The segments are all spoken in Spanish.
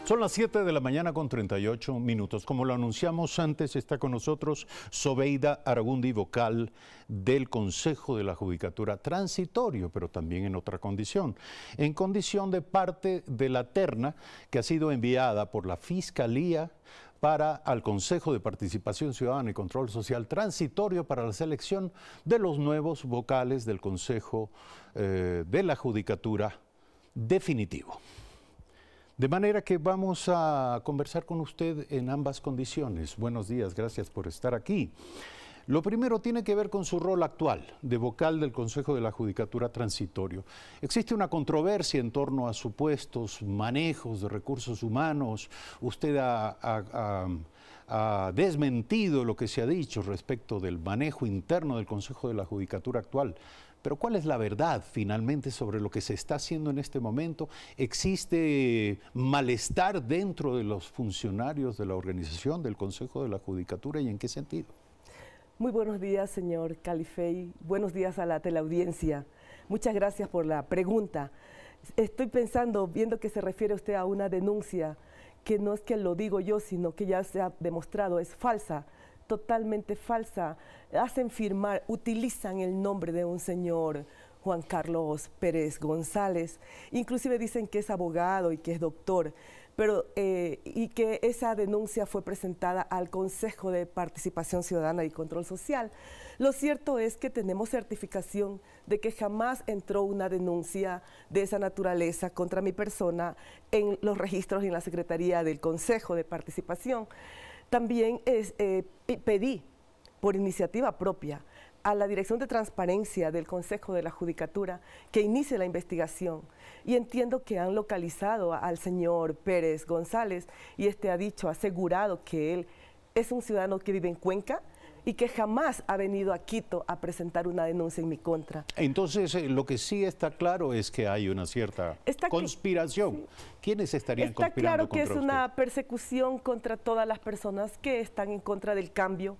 Son las 7 de la mañana con 38 minutos. Como lo anunciamos antes, está con nosotros Zobeida Aragundi, vocal del Consejo de la Judicatura, transitorio, pero también en otra condición. En condición de parte de la terna que ha sido enviada por la Fiscalía al Consejo de Participación Ciudadana y Control Social transitorio para la selección de los nuevos vocales del Consejo de la Judicatura definitivo. De manera que vamos a conversar con usted en ambas condiciones. Buenos días, gracias por estar aquí. Lo primero tiene que ver con su rol actual de vocal del Consejo de la Judicatura transitorio. Existe una controversia en torno a supuestos manejos de recursos humanos. Usted ha desmentido lo que se ha dicho respecto del manejo interno del Consejo de la Judicatura actual. Pero ¿cuál es la verdad finalmente sobre lo que se está haciendo en este momento? ¿Existe malestar dentro de los funcionarios de la organización del Consejo de la Judicatura y en qué sentido? Muy buenos días, señor Califey. Buenos días a la teleaudiencia. Muchas gracias por la pregunta. Estoy pensando, viendo que se refiere usted a una denuncia, que no es que lo digo yo, sino que ya se ha demostrado, es falsa. Totalmente falsa, hacen firmar, utilizan el nombre de un señor Juan Carlos Pérez González, inclusive dicen que es abogado y que es doctor, pero y que esa denuncia fue presentada al Consejo de Participación Ciudadana y Control Social. Lo cierto es que tenemos certificación de que jamás entró una denuncia de esa naturaleza contra mi persona en los registros y en la Secretaría del Consejo de Participación. También pedí, por iniciativa propia, a la Dirección de Transparencia del Consejo de la Judicatura que inicie la investigación. Y entiendo que han localizado al señor Pérez González y ha dicho, ha asegurado que él es un ciudadano que vive en Cuenca y que jamás ha venido a Quito a presentar una denuncia en mi contra. Entonces, lo que sí está claro es que hay una cierta conspiración. Sí. ¿Quiénes estarían conspirando contra usted? Está claro que es una persecución contra todas las personas que están en contra del cambio,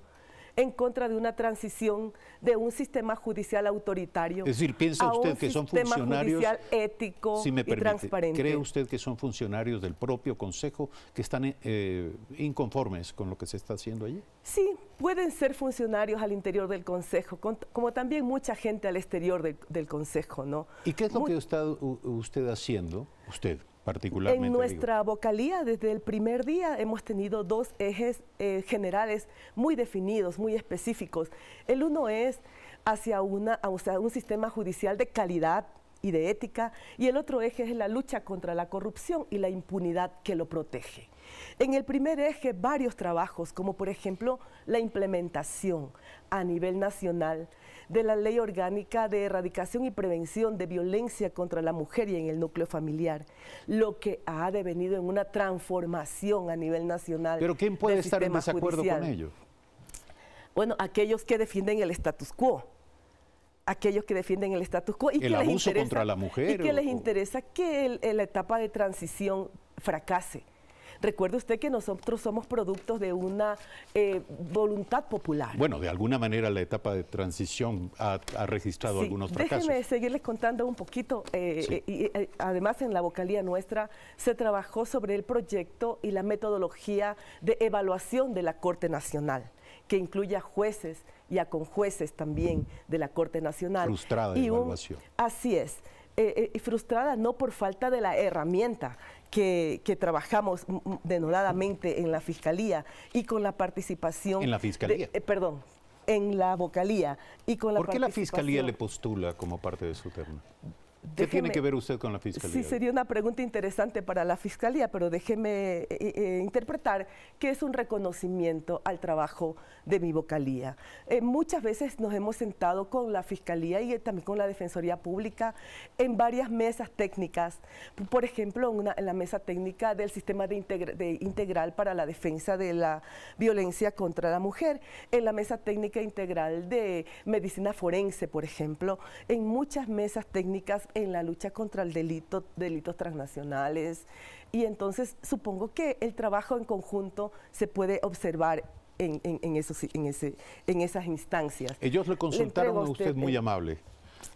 en contra de una transición de un sistema judicial autoritario. Es decir, ¿piensa usted que son funcionarios judicial ético y transparente? ¿Cree usted que son funcionarios del propio Consejo que están inconformes con lo que se está haciendo allí? Sí, pueden ser funcionarios al interior del Consejo, como también mucha gente al exterior del Consejo, ¿no? ¿Y qué es lo que está usted haciendo, usted particularmente? En nuestra vocalía, desde el primer día, hemos tenido dos ejes generales muy definidos, muy específicos. El uno es hacia un sistema judicial de calidad y de ética, y el otro eje es la lucha contra la corrupción y la impunidad que lo protege. En el primer eje, varios trabajos, como por ejemplo la implementación a nivel nacional de la Ley Orgánica de Erradicación y Prevención de Violencia contra la Mujer y en el núcleo familiar, lo que ha devenido en una transformación a nivel nacional. ¿Pero quién puede estar en desacuerdo con ello? Bueno, aquellos que defienden el status quo. Aquellos que defienden el status quo y que les interesa contra la mujer, y que les interesa que la etapa de transición fracase. Recuerde usted que nosotros somos productos de una voluntad popular. Bueno, de alguna manera la etapa de transición ha registrado algunos fracasos. Déjeme seguirles contando un poquito. Además, en la vocalía nuestra se trabajó sobre el proyecto y la metodología de evaluación de la Corte Nacional, que incluye a jueces y a conjueces también de la Corte Nacional. Frustrada y evaluación. Así es. Y frustrada no por falta de la herramienta que trabajamos denodadamente en la Fiscalía y con la participación... ¿En la Fiscalía? Perdón, en la vocalía y con la ¿Por qué la Fiscalía le postula como parte de su terna? ¿Qué tiene que ver usted con la Fiscalía? Sí, sería una pregunta interesante para la Fiscalía, pero déjeme interpretar que es un reconocimiento al trabajo de mi vocalía. Muchas veces nos hemos sentado con la Fiscalía y también con la Defensoría Pública en varias mesas técnicas. Por ejemplo, en la mesa técnica del sistema integral para la defensa de la violencia contra la mujer, en la mesa técnica integral de medicina forense, por ejemplo, en muchas mesas técnicas en la lucha contra el delitos transnacionales, y entonces supongo que el trabajo en conjunto se puede observar en esas instancias. Ellos le consultaron a usted muy amable.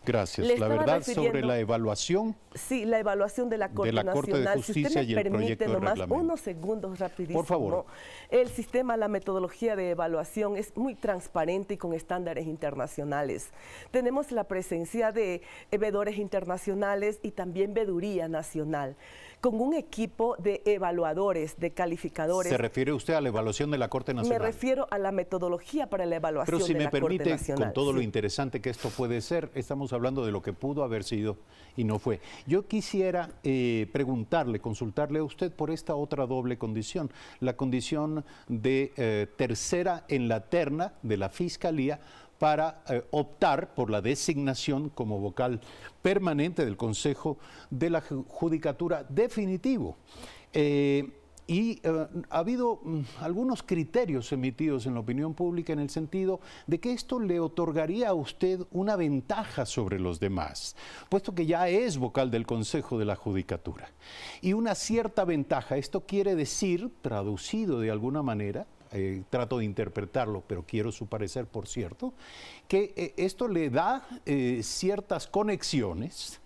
Gracias. La verdad sobre la evaluación. Sí, la evaluación de la Corte Nacional. Si usted me permite nomás unos segundos rapidísimo. Por favor. El sistema, la metodología de evaluación es muy transparente y con estándares internacionales. Tenemos la presencia de veedores internacionales y también veeduría nacional, con un equipo de evaluadores, de calificadores. ¿Se refiere usted a la evaluación de la Corte Nacional? Me refiero a la metodología para la evaluación de la Corte Nacional. Pero si me permite, con todo lo interesante que esto puede ser, estamos hablando de lo que pudo haber sido y no fue. Yo quisiera preguntarle, consultarle a usted por esta otra doble condición, la condición de tercera en la terna de la Fiscalía para optar por la designación como vocal permanente del Consejo de la Judicatura definitivo. Ha habido algunos criterios emitidos en la opinión pública en el sentido de que esto le otorgaría a usted una ventaja sobre los demás, puesto que ya es vocal del Consejo de la Judicatura. Y una cierta ventaja, esto quiere decir, traducido de alguna manera, trato de interpretarlo, pero quiero su parecer, por cierto, que esto le da ciertas conexiones,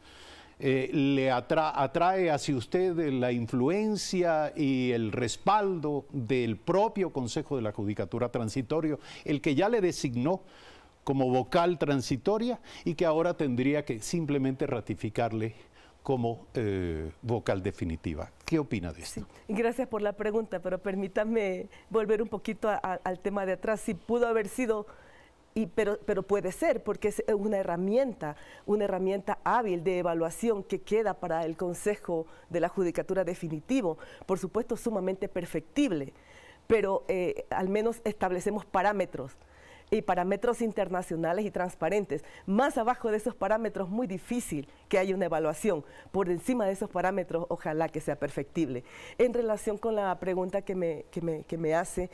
le atrae hacia usted la influencia y el respaldo del propio Consejo de la Judicatura Transitorio, el que ya le designó como vocal transitoria y que ahora tendría que simplemente ratificarle como vocal definitiva. ¿Qué opina de esto? Sí, gracias por la pregunta, pero permítame volver un poquito al tema de atrás. Si pudo haber sido, pero puede ser, porque es una herramienta hábil de evaluación que queda para el Consejo de la Judicatura definitivo, por supuesto sumamente perfectible, pero al menos establecemos parámetros, y parámetros internacionales y transparentes. Más abajo de esos parámetros, muy difícil que haya una evaluación. Por encima de esos parámetros, ojalá que sea perfectible. En relación con la pregunta que me hace,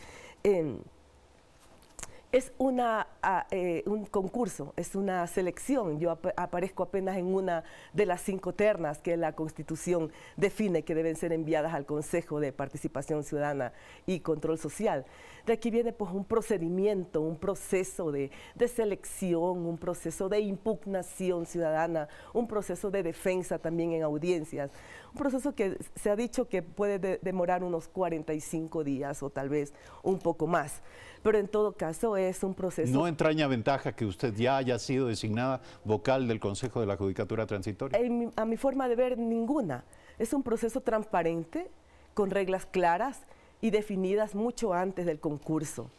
es un concurso, es una selección. Yo aparezco apenas en una de las 5 ternas que la Constitución define que deben ser enviadas al Consejo de Participación Ciudadana y Control Social. De aquí viene pues un procedimiento, un proceso de selección, un proceso de impugnación ciudadana, un proceso de defensa también en audiencias, un proceso que se ha dicho que puede demorar unos 45 días o tal vez un poco más. Pero en todo caso es un proceso... ¿No entraña ventaja que usted ya haya sido designada vocal del Consejo de la Judicatura Transitoria? A mi forma de ver, ninguna. Es un proceso transparente, con reglas claras y definidas mucho antes del concurso.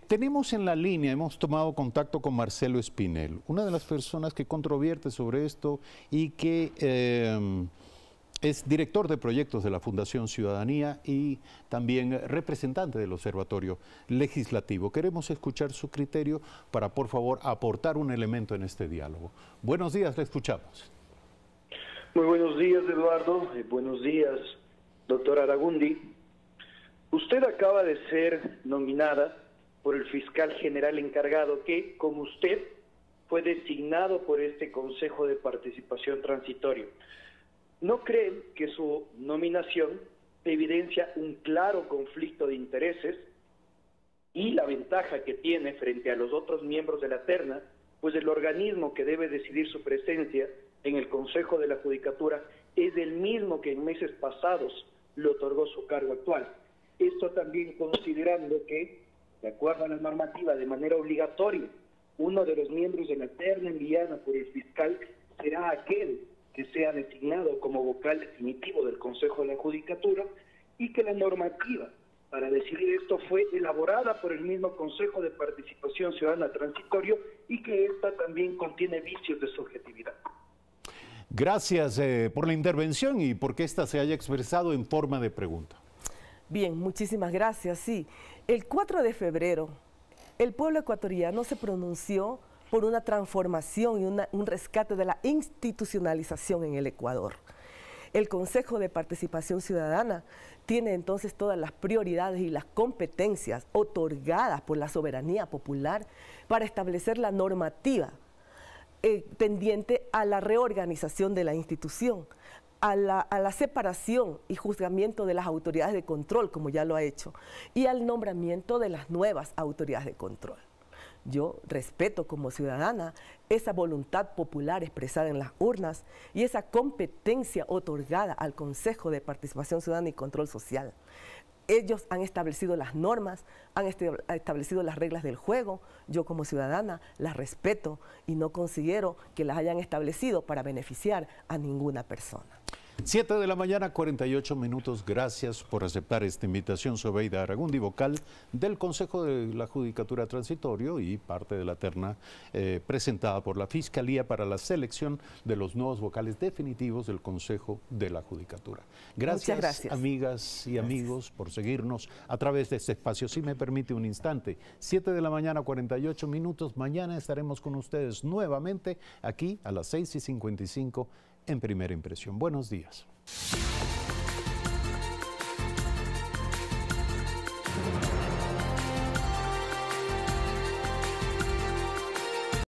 Tenemos en la línea, hemos tomado contacto con Marcelo Espinel, una de las personas que controvierte sobre esto y que... es director de proyectos de la Fundación Ciudadanía y también representante del Observatorio Legislativo. Queremos escuchar su criterio para, por favor, aportar un elemento en este diálogo. Buenos días, le escuchamos. Muy buenos días, Eduardo. Buenos días, doctor Aragundi. Usted acaba de ser nominada por el fiscal general encargado que, como usted, fue designado por este Consejo de Participación Transitorio. ¿No creen que su nominación evidencia un claro conflicto de intereses y la ventaja que tiene frente a los otros miembros de la terna, pues el organismo que debe decidir su presencia en el Consejo de la Judicatura es el mismo que en meses pasados le otorgó su cargo actual? Esto también considerando que, de acuerdo a la normativa, de manera obligatoria, uno de los miembros de la terna enviada por el fiscal será aquel que sea designado como vocal definitivo del Consejo de la Judicatura y que la normativa para decidir esto fue elaborada por el mismo Consejo de Participación Ciudadana Transitorio y que esta también contiene vicios de subjetividad. Gracias por la intervención y porque esta se haya expresado en forma de pregunta. Bien, muchísimas gracias. Sí, el 4 de febrero el pueblo ecuatoriano se pronunció por una transformación y un rescate de la institucionalización en el Ecuador. El Consejo de Participación Ciudadana tiene entonces todas las prioridades y las competencias otorgadas por la soberanía popular para establecer la normativa tendiente a la reorganización de la institución, a la separación y juzgamiento de las autoridades de control, como ya lo ha hecho, y al nombramiento de las nuevas autoridades de control. Yo respeto como ciudadana esa voluntad popular expresada en las urnas y esa competencia otorgada al Consejo de Participación Ciudadana y Control Social. Ellos han establecido las normas, han establecido las reglas del juego. Yo como ciudadana las respeto y no considero que las hayan establecido para beneficiar a ninguna persona. 7 de la mañana, 48 minutos. Gracias por aceptar esta invitación, Sobeida Aragundi, vocal del Consejo de la Judicatura Transitorio y parte de la terna presentada por la Fiscalía para la selección de los nuevos vocales definitivos del Consejo de la Judicatura. Gracias, amigas y amigos, por seguirnos a través de este espacio. Si me permite un instante, 7 de la mañana, 48 minutos. Mañana estaremos con ustedes nuevamente aquí a las 6:55 en Primera Impresión. Buenos días.